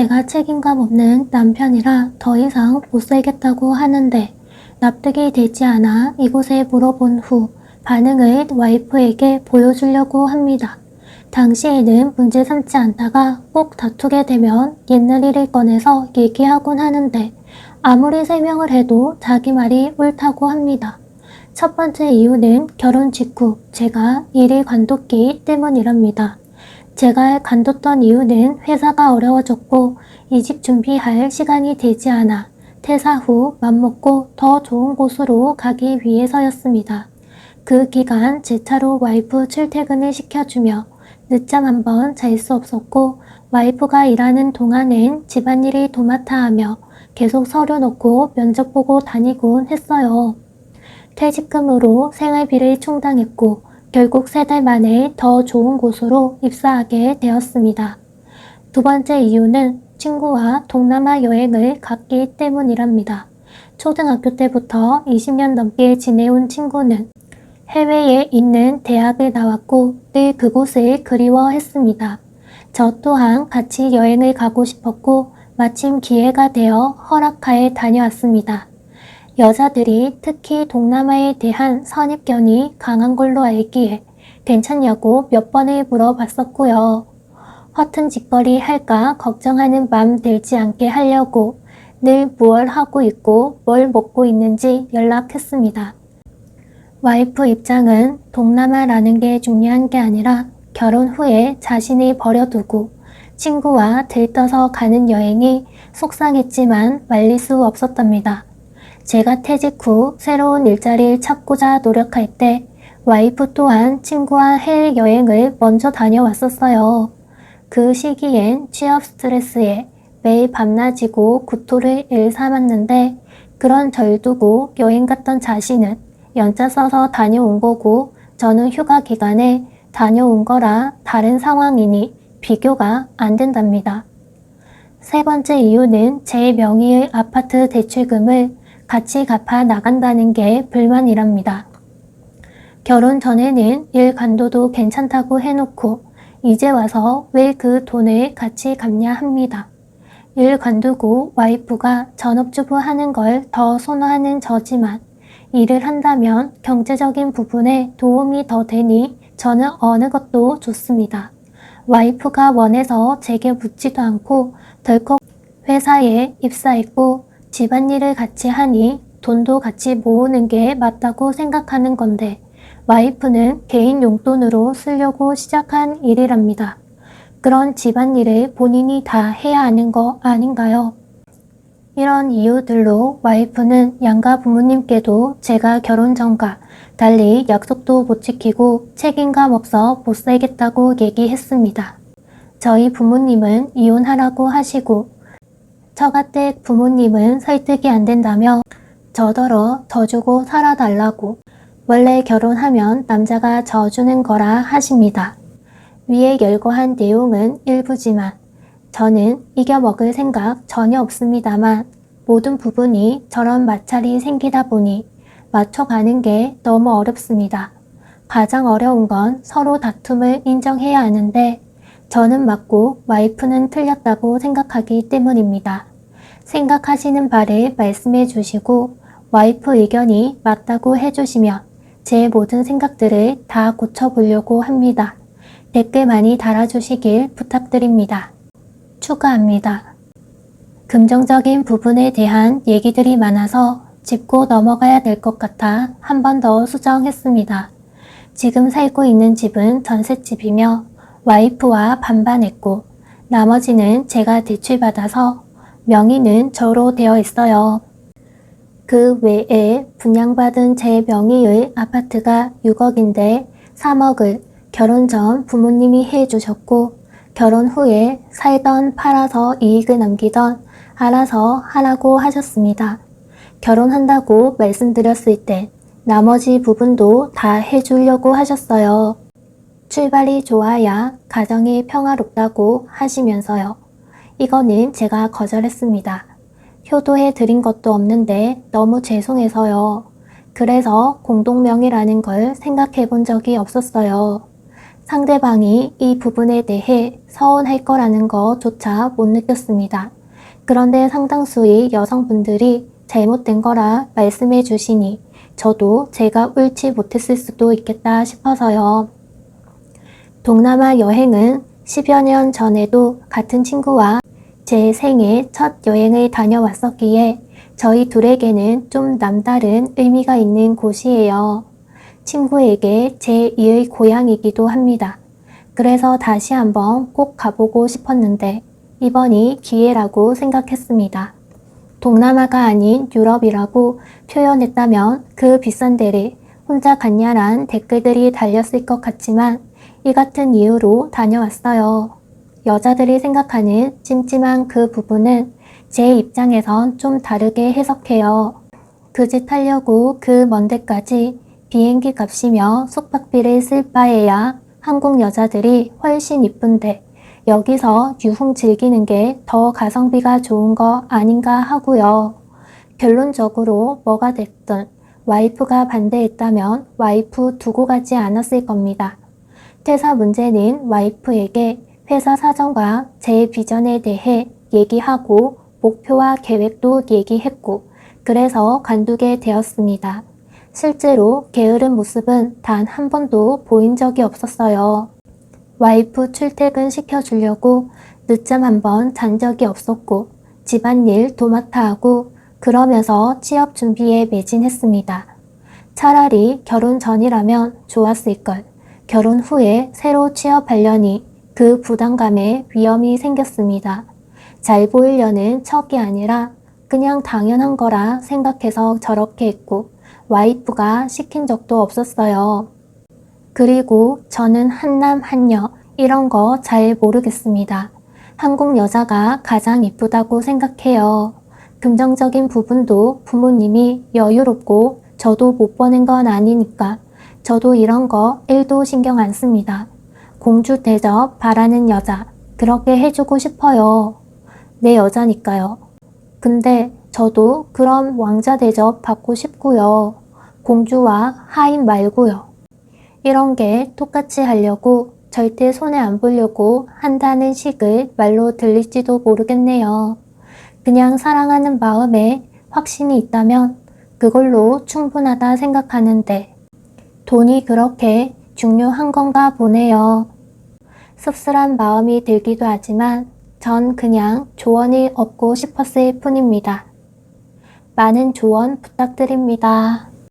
제가 책임감 없는 남편이라 더 이상 못 살겠다고 하는데 납득이 되지 않아 이곳에 물어본 후 반응을 와이프에게 보여주려고 합니다. 당시에는 문제 삼지 않다가 꼭 다투게 되면 옛날 일을 꺼내서 얘기하곤 하는데 아무리 설명을 해도 자기 말이 옳다고 합니다. 첫 번째 이유는 결혼 직후 제가 일이 관뒀기 때문이랍니다. 제가 관뒀던 이유는 회사가 어려워졌고 이직 준비할 시간이 되지 않아 퇴사 후 맘먹고 더 좋은 곳으로 가기 위해서였습니다. 그 기간 제 차로 와이프 출퇴근을 시켜주며 늦잠 한 번 잘 수 없었고 와이프가 일하는 동안엔 집안일을 도맡아 하며 계속 서류 넣고 면접 보고 다니곤 했어요. 퇴직금으로 생활비를 충당했고 결국 3달 만에 더 좋은 곳으로 입사하게 되었습니다. 두 번째 이유는 친구와 동남아 여행을 갔기 때문이랍니다. 초등학교 때부터 20년 넘게 지내온 친구는 해외에 있는 대학을 나왔고 늘 그곳을 그리워했습니다. 저 또한 같이 여행을 가고 싶었고 마침 기회가 되어 허락하에 다녀왔습니다. 여자들이 특히 동남아에 대한 선입견이 강한 걸로 알기에 괜찮냐고 몇 번을 물어봤었고요. 허튼 짓거리 할까 걱정하는 마음 들지 않게 하려고 늘 무얼 하고 있고 뭘 먹고 있는지 연락했습니다. 와이프 입장은 동남아라는 게 중요한 게 아니라 결혼 후에 자신을 버려두고 친구와 들떠서 가는 여행이 속상했지만 말릴 수 없었답니다. 제가 퇴직 후 새로운 일자리를 찾고자 노력할 때 와이프 또한 친구와 해외여행을 먼저 다녀왔었어요. 그 시기엔 취업 스트레스에 매일 밤낮이고 구토를 일삼았는데 그런 절 두고 여행 갔던 자신은 연차 써서 다녀온 거고 저는 휴가 기간에 다녀온 거라 다른 상황이니 비교가 안 된답니다. 세 번째 이유는 제 명의의 아파트 대출금을 같이 갚아 나간다는 게 불만이랍니다. 결혼 전에는 일 관둬도 괜찮다고 해놓고 이제 와서 왜 그 돈을 같이 갚냐 합니다. 일 관두고 와이프가 전업주부 하는 걸 더 선호하는 저지만 일을 한다면 경제적인 부분에 도움이 더 되니 저는 어느 것도 좋습니다. 와이프가 원해서 제게 묻지도 않고 덜컥 회사에 입사했고 집안일을 같이 하니 돈도 같이 모으는 게 맞다고 생각하는 건데 와이프는 개인 용돈으로 쓰려고 시작한 일이랍니다. 그런 집안일을 본인이 다 해야 하는 거 아닌가요? 이런 이유들로 와이프는 양가 부모님께도 제가 결혼 전과 달리 약속도 못 지키고 책임감 없어 못 살겠다고 얘기했습니다. 저희 부모님은 이혼하라고 하시고 처가댁 부모님은 설득이 안 된다며 저더러 더 주고 살아달라고 원래 결혼하면 남자가 져 주는 거라 하십니다. 위에 열거한 내용은 일부지만 저는 이겨먹을 생각 전혀 없습니다만 모든 부분이 저런 마찰이 생기다 보니 맞춰가는 게 너무 어렵습니다. 가장 어려운 건 서로 다툼을 인정해야 하는데 저는 맞고 와이프는 틀렸다고 생각하기 때문입니다. 생각하시는 바를 말씀해 주시고 와이프 의견이 맞다고 해주시면 제 모든 생각들을 다 고쳐보려고 합니다. 댓글 많이 달아주시길 부탁드립니다. 추가합니다. 긍정적인 부분에 대한 얘기들이 많아서 짚고 넘어가야 될 것 같아 한 번 더 수정했습니다. 지금 살고 있는 집은 전셋집이며 와이프와 반반했고 나머지는 제가 대출받아서 명의는 저로 되어 있어요. 그 외에 분양받은 제 명의의 아파트가 6억인데 3억을 결혼 전 부모님이 해주셨고 결혼 후에 살던 팔아서 이익을 남기던 알아서 하라고 하셨습니다. 결혼한다고 말씀드렸을 때 나머지 부분도 다 해주려고 하셨어요. 출발이 좋아야 가정이 평화롭다고 하시면서요. 이거는 제가 거절했습니다. 효도해 드린 것도 없는데 너무 죄송해서요. 그래서 공동명의라는 걸 생각해 본 적이 없었어요. 상대방이 이 부분에 대해 서운할 거라는 것조차 못 느꼈습니다. 그런데 상당수의 여성분들이 잘못된 거라 말씀해 주시니 저도 제가 옳지 못했을 수도 있겠다 싶어서요. 동남아 여행은 10여 년 전에도 같은 친구와 제 생애 첫 여행을 다녀왔었기에 저희 둘에게는 좀 남다른 의미가 있는 곳이에요. 친구에게 제2의 고향이기도 합니다. 그래서 다시 한번 꼭 가보고 싶었는데 이번이 기회라고 생각했습니다. 동남아가 아닌 유럽이라고 표현했다면 그 비싼 데를 혼자 갔냐란 댓글들이 달렸을 것 같지만 이 같은 이유로 다녀왔어요. 여자들이 생각하는 찜찜한 그 부분은 제 입장에선 좀 다르게 해석해요. 그 짓 하려고 그 먼 데까지 비행기 값이며 숙박비를 쓸 바에야 한국 여자들이 훨씬 이쁜데 여기서 유흥 즐기는 게 더 가성비가 좋은 거 아닌가 하고요. 결론적으로 뭐가 됐든 와이프가 반대했다면 와이프 두고 가지 않았을 겁니다. 퇴사 문제는 와이프에게 회사 사정과 제 비전에 대해 얘기하고 목표와 계획도 얘기했고 그래서 관두게 되었습니다. 실제로 게으른 모습은 단 한 번도 보인 적이 없었어요. 와이프 출퇴근 시켜주려고 늦잠 한 번 잔 적이 없었고 집안일 도맡아 하고 그러면서 취업 준비에 매진했습니다. 차라리 결혼 전이라면 좋았을걸. 결혼 후에 새로 취업하려니 그 부담감에 위험이 생겼습니다. 잘 보이려는 척이 아니라 그냥 당연한 거라 생각해서 저렇게 했고 와이프가 시킨 적도 없었어요. 그리고 저는 한남 한여 이런 거 잘 모르겠습니다. 한국 여자가 가장 이쁘다고 생각해요. 긍정적인 부분도 부모님이 여유롭고 저도 못 보는 건 아니니까 저도 이런 거 1도 신경 안 씁니다. 공주 대접 바라는 여자 그렇게 해주고 싶어요. 내 여자니까요. 근데 저도 그런 왕자 대접 받고 싶고요. 공주와 하인 말고요. 이런 게 똑같이 하려고 절대 손해 안 보려고 한다는 식을 말로 들릴지도 모르겠네요. 그냥 사랑하는 마음에 확신이 있다면 그걸로 충분하다 생각하는데 돈이 그렇게 중요한 건가 보네요. 씁쓸한 마음이 들기도 하지만 전 그냥 조언을 얻고 싶었을 뿐입니다. 많은 조언 부탁드립니다.